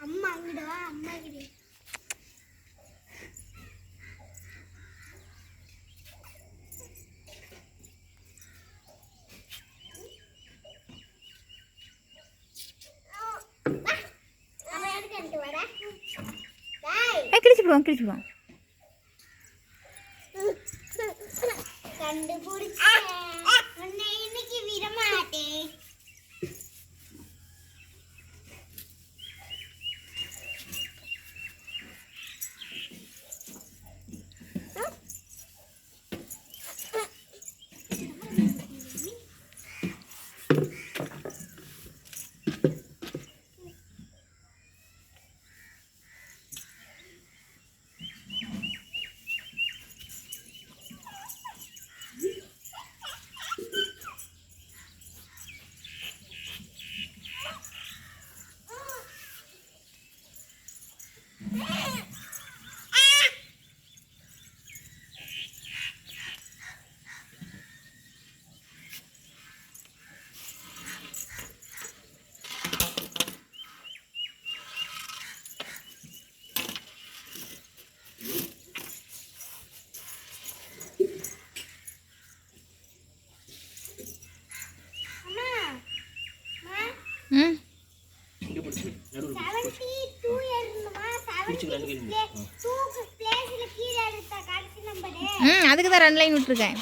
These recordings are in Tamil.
அம்மா அங்கடா அம்மா கிட்ட கிழிச்சுடுவோம் கண்டுபிடிச்சேன் உன்னை இன்னைக்கு விடமாட்டேன். அதுக்கு தான் 2 லைன் விட்டுருக்கேன்.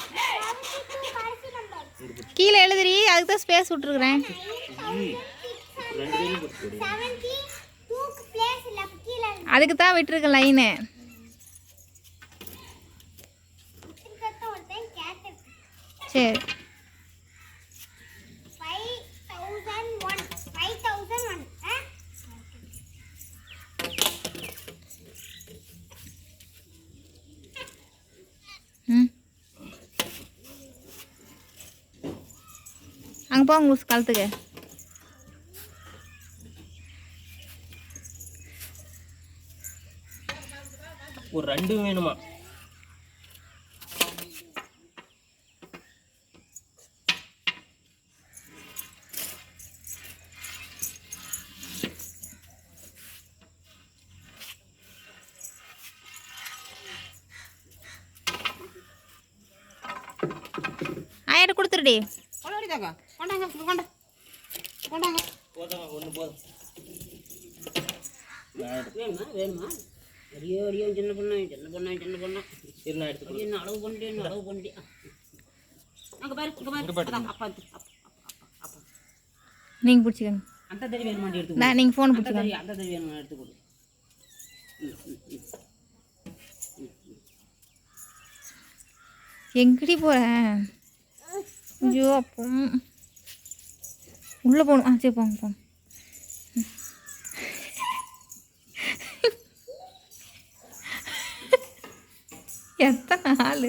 கீழே எழுதுறி, அதுக்கு தான் ஸ்பேஸ் விட்டுருக்குறேன். அதுக்கு தான் விட்டுருக்கேன் லைனு. சரி அங்கே போங்க லூஸ் காலத்துக்கு. ஒரு 2 வேணுமா? ஆயிரம் கொடுத்துருடி. கொண்டாங்க கொண்டா கொண்டாங்க போதாங்க ஒன்று போதும். வேணுமா அடியோ சின்ன பொண்ணு சரி நான் எடுத்து என்ன அளவு பண்ணி அங்கே பாரு அப்பா நீங்கள் பிடிச்சிக்கணும். அந்த தறி வேணுமாண்டி எடுத்து நான் நீங்கள் ஃபோன் பிடிச்சிக்கணும். அந்த தறி வேணுமா எடுத்து கொடு. எங்கடி போகிறேன்? ஐயோ அப்போ உள்ளே போகணும். சரி போங்க. எத்தனை ஆள்?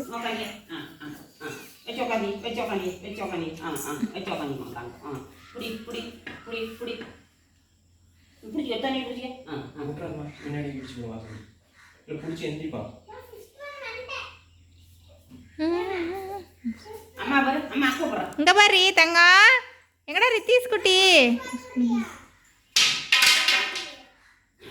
இங்கே பாரு தங்கம். எங்கடா ரித்தீஷ் குட்டி?